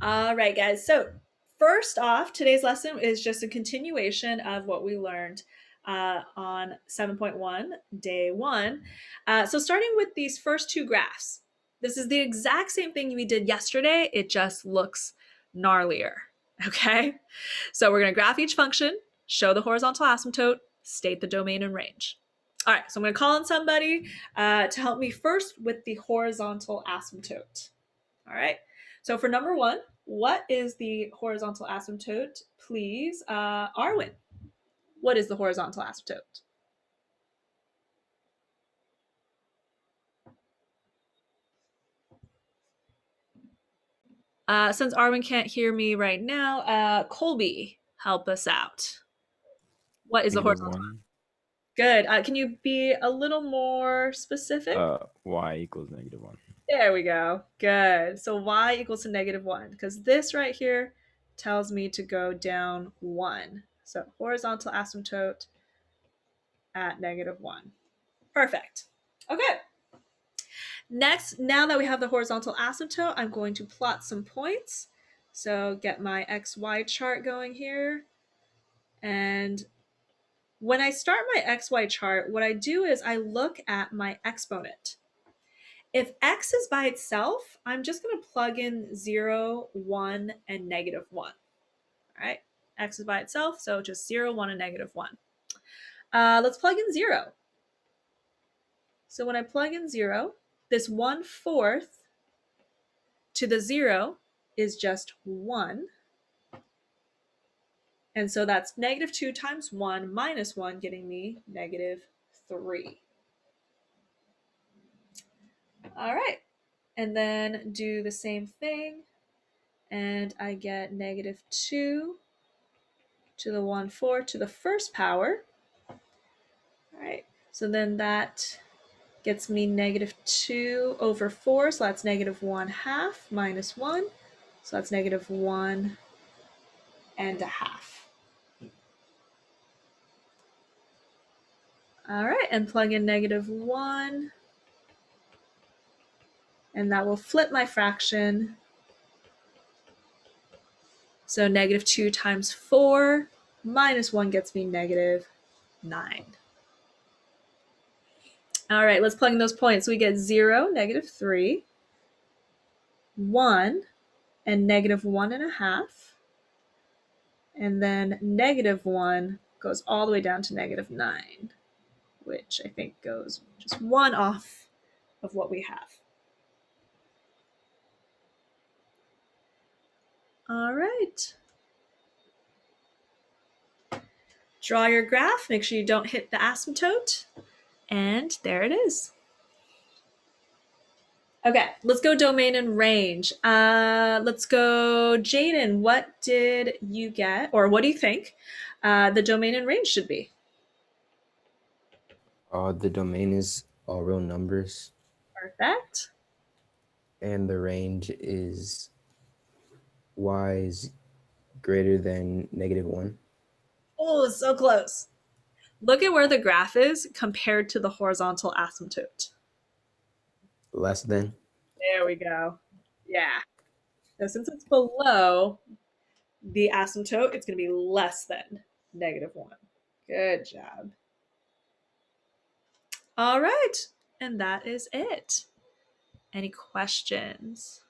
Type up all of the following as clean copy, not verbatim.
All right, guys. So, first off, today's lesson is just a continuation of what we learned on 7.1, day one. So, starting with these first two graphs, this is the exact same thing we did yesterday. It just looks gnarlier. Okay. So, we're going to graph each function, show the horizontal asymptote, state the domain and range. All right. So, I'm going to call on somebody to help me first with the horizontal asymptote. All right. So for number one, what is the horizontal asymptote? Please, Arwen. What is the horizontal asymptote? Since Arwen can't hear me right now, Colby, help us out. What is the Negative horizontal? one. Good. Can you be a little more specific? Y equals -1. There we go. Good. So y equals to -1, because this right here tells me to go down 1. So horizontal asymptote at -1. Perfect. Okay. Next, now that we have the horizontal asymptote, I'm going to plot some points. So get my XY chart going here. And when I start my XY chart, what I do is I look at my exponent. If x is by itself, I'm just going to plug in 0, 1, and -1. All right, x is by itself, so just 0, 1, and -1. Let's plug in 0. So when I plug in 0, this 1/4 to the 0 is just 1. And so that's -2 times 1 minus 1, getting me -3. All right. And then do the same thing. And I get -2 to the 1/4 to the first power. All right. So then that gets me -2 over 4. So that's -1/2 minus 1. So that's -1 and a half. All right. And plug in -1. And that will flip my fraction. So -2 times 4 minus 1 gets me -9. All right, let's plug in those points. We get 0, -3, 1, and -1.5. And then -1 goes all the way down to -9, which I think goes just 1 off of what we have. All right. Draw your graph. Make sure you don't hit the asymptote. And there it is. Okay, let's go domain and range. Let's go, Jaden. What did you get, or what do you think the domain and range should be? The domain is all real numbers, Perfect. and the range is y is greater than -1. Oh, so close. Look at where the graph is compared to the horizontal asymptote. Less than. There we go. Yeah. So since it's below the asymptote, it's going to be less than -1. Good job. All right. And that is it. Any questions?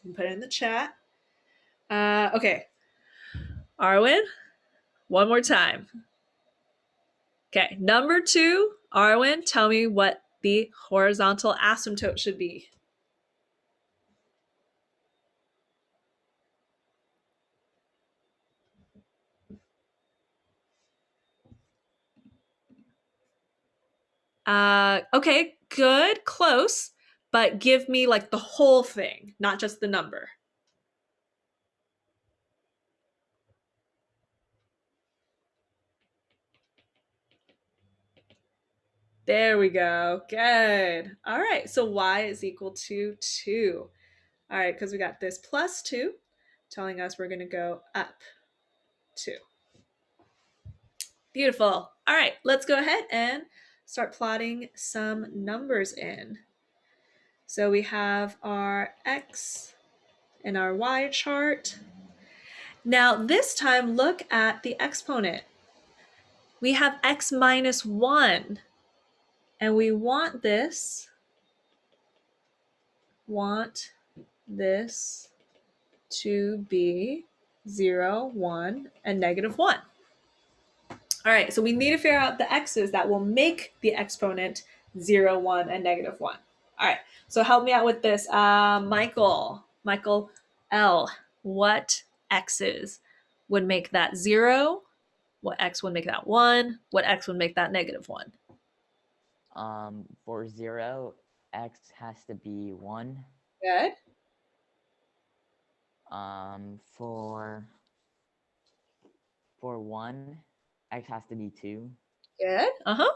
You can put it in the chat. Okay. Arwen, one more time. Okay. Number 2, Arwen, tell me what the horizontal asymptote should be. Okay, good, close, but give me like the whole thing, not just the number. There we go. Good. All right, so y is equal to 2. All right, because we got this plus 2 telling us we're going to go up 2. Beautiful. All right, let's go ahead and start plotting some numbers in. So we have our x and our y chart. Now this time look at the exponent. We have x minus 1, and we want this to be 0, 1, and negative 1. All right, so we need to figure out the x's that will make the exponent 0, 1, and negative 1. All right, so help me out with this. Michael L, what x's would make that 0? What x would make that 1? What x would make that negative 1? For 0, x has to be 1. Good. For 1, x has to be 2. Good. Uh-huh.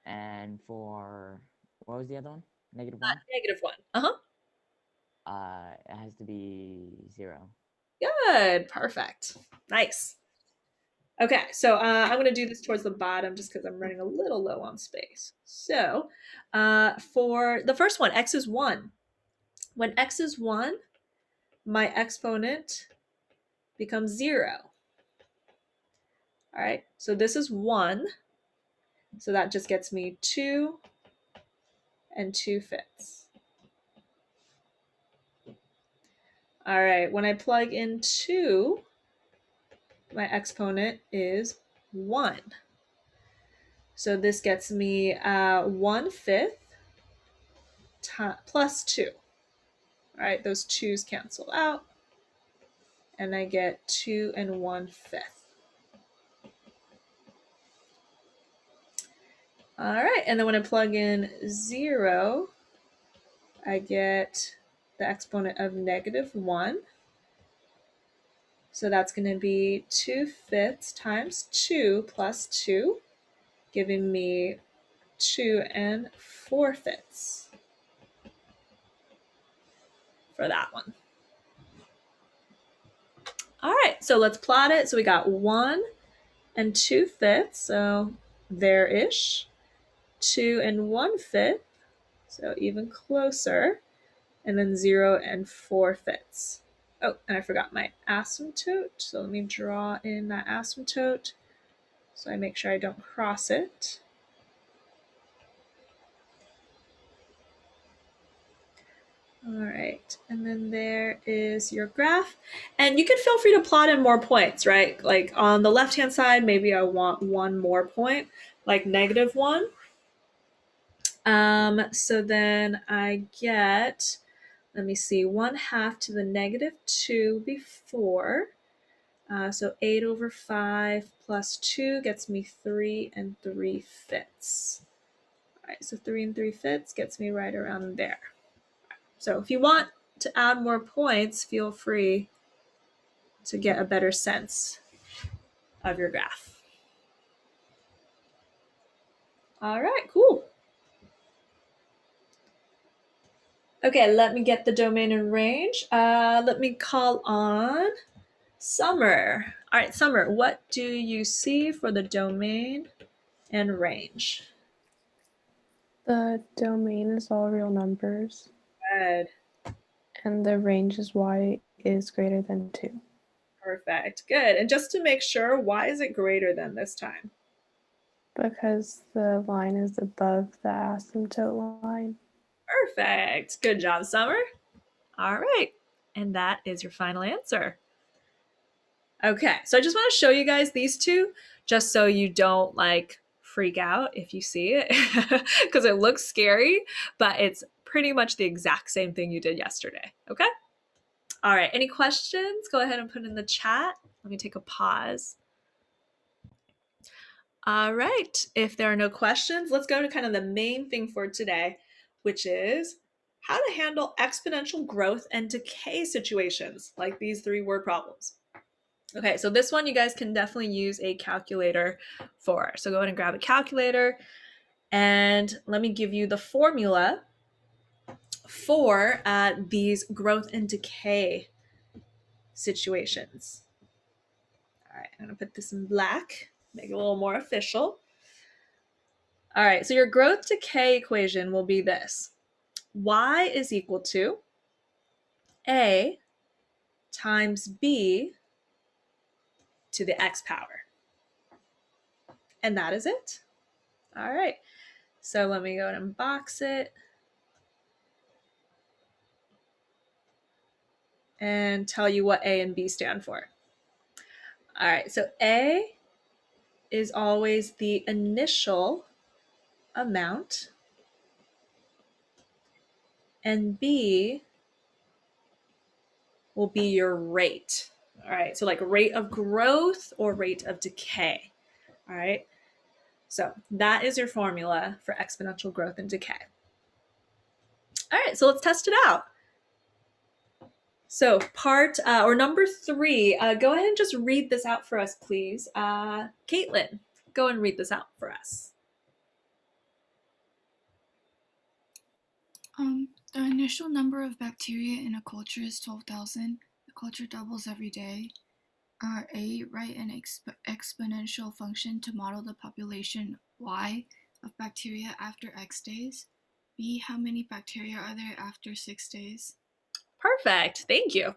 And for, what was the other one? Negative 1? Negative 1. Uh-huh. It has to be 0. Good. Perfect. Nice. Okay, so I'm going to do this towards the bottom just because I'm running a little low on space. So for the first one, x is 1. When x is 1, my exponent becomes 0. All right, so this is 1. So that just gets me 2 and 2/5. All right, when I plug in 2, my exponent is 1. So this gets me 1/5 plus 2. All right, those 2's cancel out, and I get 2 and 1/5. All right, and then when I plug in 0, I get the exponent of negative 1. So that's going to be 2/5 times 2 plus 2, giving me 2 and 4/5 for that one. All right, so let's plot it. So we got 1 and 2/5, so there-ish. 2 and 1/5, so even closer. And then 0 and 4/5. Oh, and I forgot my asymptote. So let me draw in that asymptote so I make sure I don't cross it. All right, and then there is your graph. And you can feel free to plot in more points, right? Like on the left-hand side, maybe I want one more point, like negative 1. So then I get, let me see, 1/2 to the negative 2 before. So 8 over 5 plus 2 gets me 3 and 3/5. All right, so 3 and 3/5 gets me right around there. So if you want to add more points, feel free to get a better sense of your graph. All right, cool. Okay, let me get the domain and range. Let me call on Summer. All right, Summer, what do you see for the domain and range? The domain is all real numbers, Good. and the range is y is greater than 2. Perfect. Good. And just to make sure, why is it greater than this time? Because the line is above the asymptote line. Perfect. Good job, Summer. All right. And that is your final answer. Okay. So I just want to show you guys these two just so you don't like freak out if you see it because it looks scary, but it's pretty much the exact same thing you did yesterday. Okay. All right. Any questions? Go ahead and put in the chat. Let me take a pause. All right. If there are no questions, let's go to kind of the main thing for today, which is how to handle exponential growth and decay situations like these 3 word problems. Okay, so this one you guys can definitely use a calculator for. So go ahead and grab a calculator and let me give you the formula for these growth and decay situations. All right, I'm gonna put this in black, make it a little more official. All right, so your growth decay equation will be this. Y is equal to A times B to the x power. And that is it. All right, so let me go ahead and box it. And tell you what A and B stand for. All right, so A is always the initial amount, and B will be your rate. All right, so like rate of growth or rate of decay. All right, so that is your formula for exponential growth and decay. All right, so let's test it out. So part or number 3, go ahead and just read this out for us, please. Caitlin, go and read this out for us. The initial number of bacteria in a culture is 12,000. The culture doubles every day. A, write an exponential function to model the population Y of bacteria after X days. B, how many bacteria are there after 6 days? Perfect. Thank you.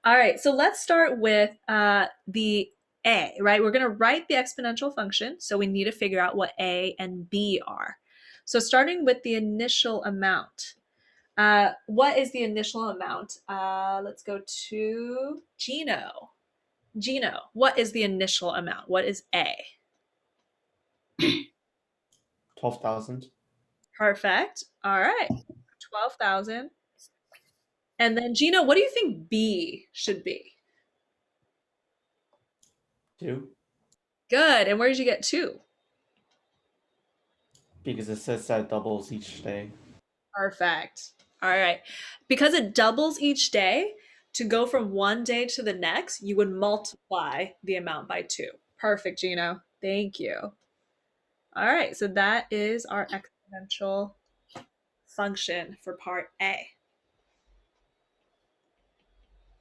All right, so let's start with the A, right? We're going to write the exponential function, so we need to figure out what A and B are. So starting with the initial amount. What is the initial amount? Let's go to Gino. Gino, what is the initial amount? What is A? 12,000. Perfect. All right, 12,000. And then Gino, what do you think B should be? 2. Good. And where did you get 2? Because it says that doubles each day. Perfect. All right. Because it doubles each day, to go from one day to the next, you would multiply the amount by 2. Perfect, Gino. Thank you. All right. So that is our exponential function for part A.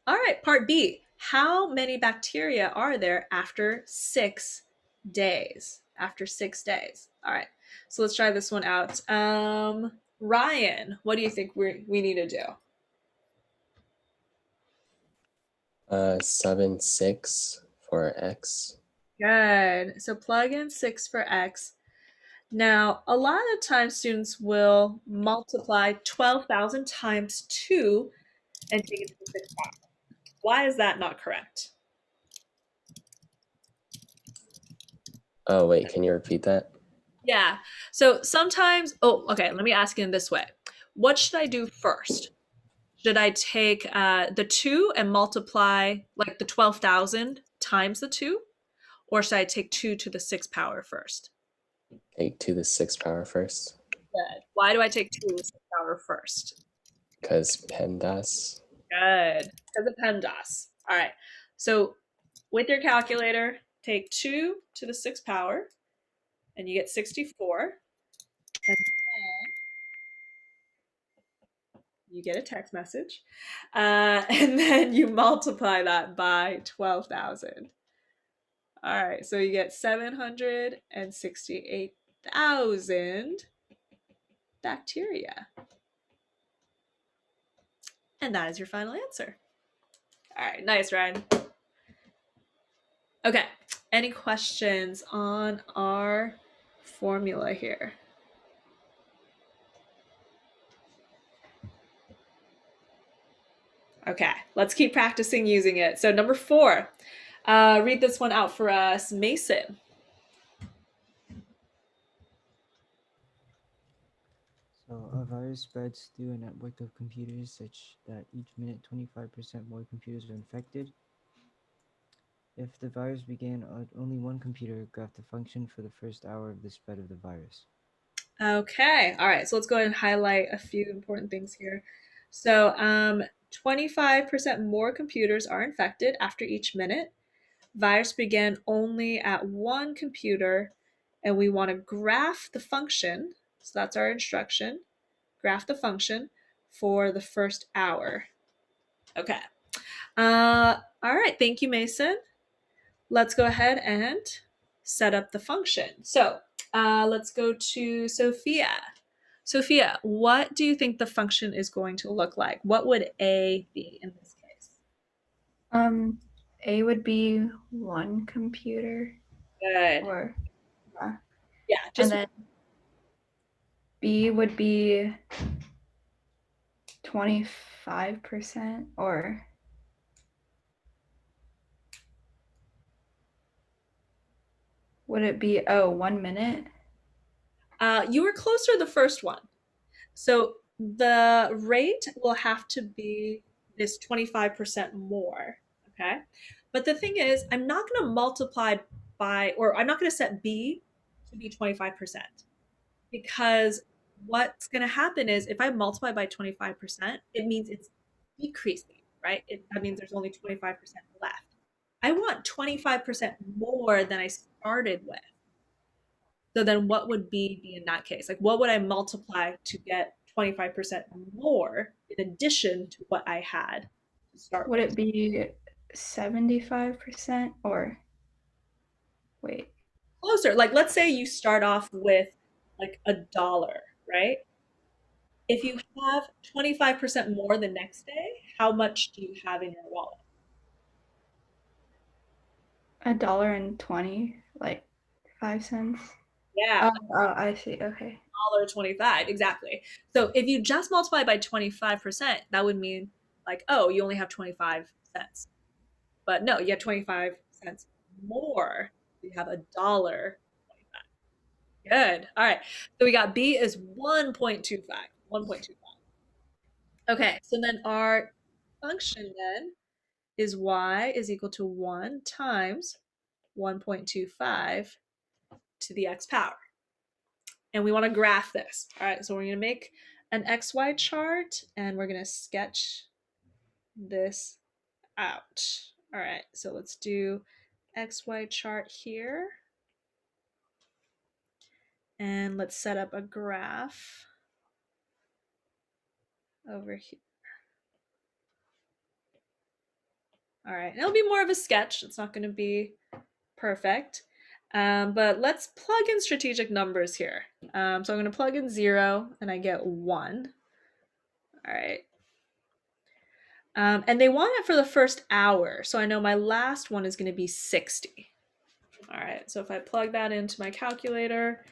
All right, part B. How many bacteria are there after 6 days? After 6 days. All right. So let's try this one out. Ryan, what do you think we need to do? 7, 6 for X. Good. So plug in 6 for X. Now, a lot of times students will multiply 12,000 times 2 and take it to the 6th power. Why is that not correct? Oh, wait, can you repeat that? Yeah. So sometimes, okay, let me ask it in this way. What should I do first? Should I take the 2 and multiply like the 12,000 times the 2? Or should I take 2 to the 6th power first? Take 2 to the 6th power first. Good. Why do I take 2 to the 6th power first? Because PEMDAS. Good. Because of PEMDAS. All right. So with your calculator, take 2 to the 6th power, and you get 64. And then you get a text message. And then you multiply that by 12,000. All right. So you get 768,000 bacteria. And that is your final answer. All right. Nice, Ryan. Okay. Any questions on our formula here? Okay, let's keep practicing using it. So number 4, read this one out for us, Mason. So a virus spreads through a network of computers such that each minute 25% more computers are infected. If the virus began on only one computer, graph the function for the first hour of the spread of the virus. Okay, all right, so let's go ahead and highlight a few important things here. So 25% more computers are infected after each minute. Virus began only at one computer, and we want to graph the function. So that's our instruction. Graph the function for the first hour. Okay. All right. Thank you, Mason. Let's go ahead and set up the function. So Let's go to Sophia. Sophia, what do you think the function is going to look like? What would A be in this case? A would be one computer, Good. or Yeah, and just then B would be 25%, or would it be 1 minute? you were closer to the first one. So the rate will have to be this 25% more, okay? But the thing is, I'm not going to multiply by, or I'm not going to set B to be 25%, because what's going to happen is if I multiply by 25%, it means it's decreasing, right? That means there's only 25% left. I want 25% more than I started with. So then what would B be in that case? Like, what would I multiply to get 25% more in addition to what I had to start Would with? it be 75%, or wait? Closer. Like, let's say you start off with like $1, right? If you have 25% more the next day, how much do you have in your wallet? $1.20, like 5 cents. Yeah, I see. Okay. $1.25, exactly. So if you just multiply by 25%, that would mean like, oh, you only have 25 cents. But no, you have 25 cents more. You have $1.25. Good. All right. So we got B is 1.25. 1.25. Okay. So then our function then is y is equal to 1 times 1.25 to the x power. And we want to graph this. All right. So we're going to make an XY chart and we're going to sketch this out. All right. So let's do XY chart here. And let's set up a graph over here. All right, it'll be more of a sketch. It's not going to be perfect. But let's plug in strategic numbers here. So I'm going to plug in 0 and I get 1. All right. And they want it for the first hour. So I know my last one is going to be 60. All right, so if I plug that into my calculator,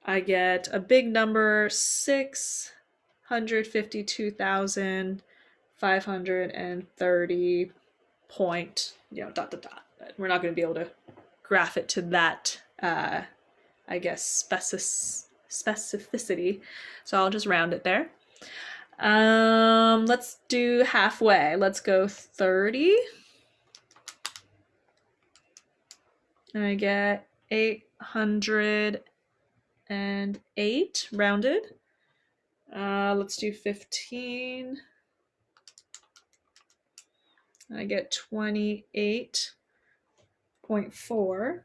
I get a big number, 652,530 point, dot, dot, dot. But we're not going to be able to graph it to that, I guess, specificity. So I'll just round it there. Let's do halfway. Let's go 30. And I get 808 rounded. Let's do 15. I get 28.4.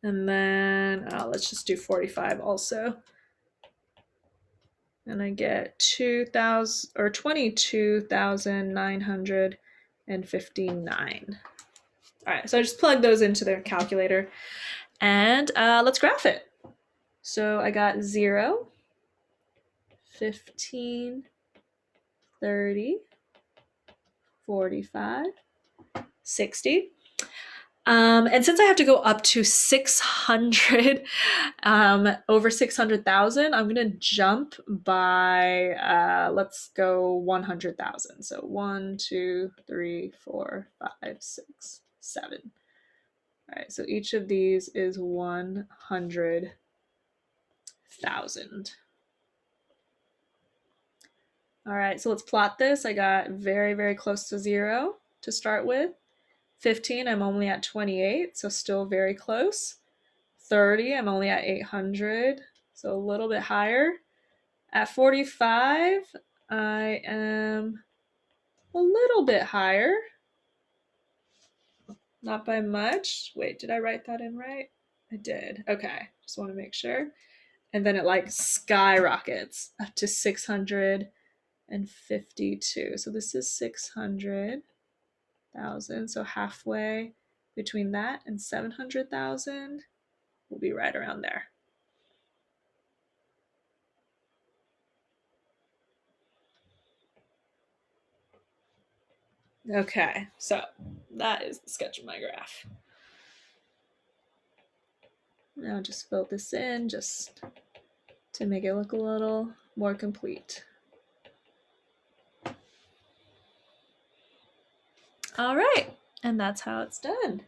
And then let's just do 45 also. And I get 2,000 or 22,959. All right, so I just plug those into their calculator and let's graph it. So I got 0, 15, 30, 45, 60. And since I have to go up to 600, over 600,000, I'm gonna jump by, let's go 100,000. So 1, 2, 3, 4, 5, 6, 7. All right, so each of these is 100,000. All right, so let's plot this. I got very, very close to 0 to start with. 15, I'm only at 28, so still very close. 30, I'm only at 800, so a little bit higher. At 45, I am a little bit higher. Not by much. Wait, did I write that in right? I did. Okay, just want to make sure. And then it like skyrockets up to 652. So this is 600,000. So halfway between that and 700,000. will be right around there. Okay, so that is the sketch of my graph. Now just fill this in just to make it look a little more complete. All right, and that's how it's done.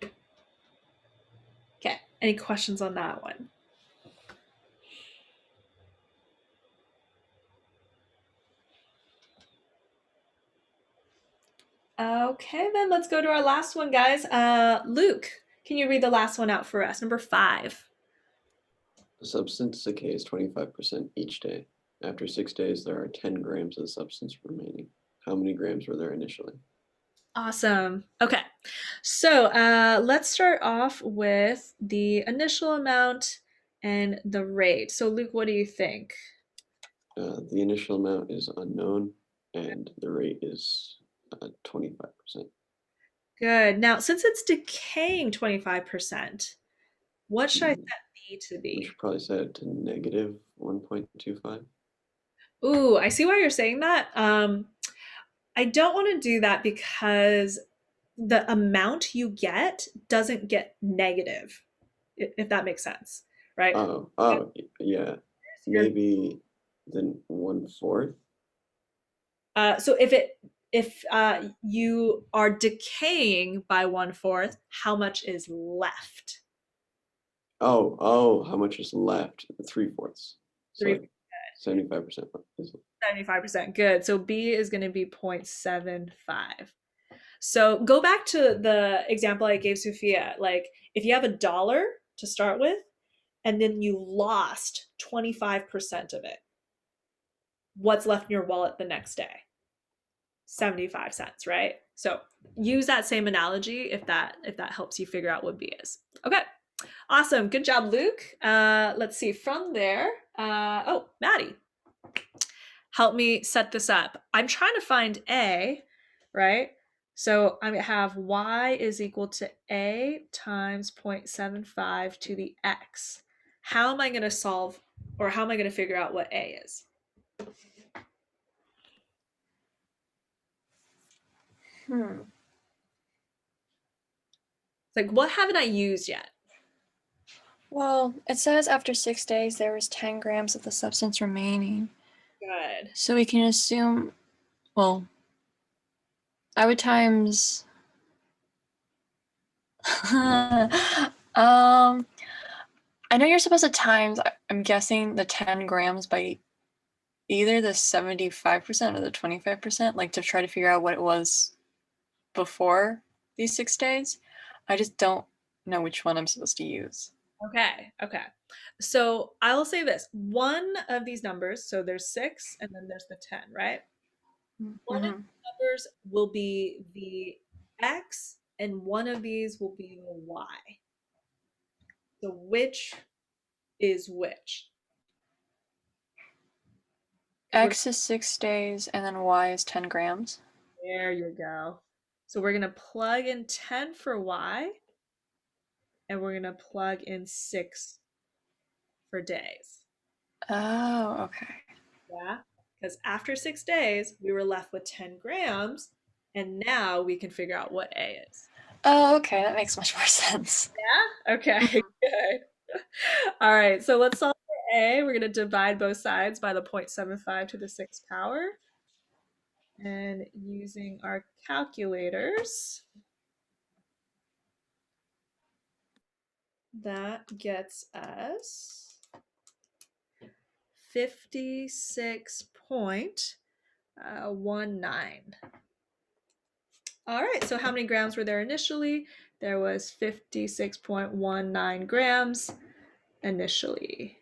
Okay, any questions on that one? Okay, then let's go to our last one, guys. Luke, can you read the last one out for us? Number 5. The substance decays 25% each day. After 6 days, there are 10 grams of substance remaining. How many grams were there initially? Awesome. Okay, so let's start off with the initial amount and the rate. So Luke, what do you think? The initial amount is unknown, and the rate is 25%. Good. Now, since it's decaying 25%, what should I set B to We be? should probably set it to negative 1.25. Ooh, I see why you're saying that. I don't want to do that because the amount you get doesn't get negative, if that makes sense, right? Yeah. You're- Maybe then 1/4. So if you are decaying by 1/4, how much is left? Oh, how much is left? 3/4. So Three- like 75% left. 75%. Good. So B is going to be 0.75. So go back to the example I gave Sophia. Like if you have $1 to start with, and then you lost 25% of it, what's left in your wallet the next day? 75 cents, right? So use that same analogy if that helps you figure out what B is. Okay. Awesome. Good job, Luke. Let's see. From there, oh, Maddie, help me set this up. I'm trying to find A, right? So I have y is equal to a times 0.75 to the x. How am I going to solve, or how am I going to figure out what a is? Like, what haven't I used yet? Well, it says after 6 days there was 10 grams of the substance remaining. Good. So we can assume, well, I would times. I know you're supposed to times, I'm guessing, the 10 grams by either the 75% or the 25%, like to try to figure out what it was before these 6 days. I just don't know which one I'm supposed to use. Okay. So I'll say this. One of these numbers, so there's 6 and then there's the 10, right? One of the numbers will be the x and one of these will be the y. So which is which? X is 6 days and then Y is 10 grams. There you go. So we're going to plug in 10 for y and we're going to plug in 6 for days. Oh, okay. Yeah, because after 6 days, we were left with 10 grams, and now we can figure out what A is. Oh, okay. That makes much more sense. Yeah? Okay, good. All right, so let's solve for A. We're going to divide both sides by the 0.75 to the 6th power. And using our calculators, that gets us 56.19. All right, so how many grams were there initially? There was 56.19 grams initially.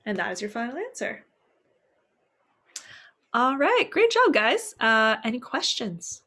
And that is your final answer. All right, great job, guys. Any questions?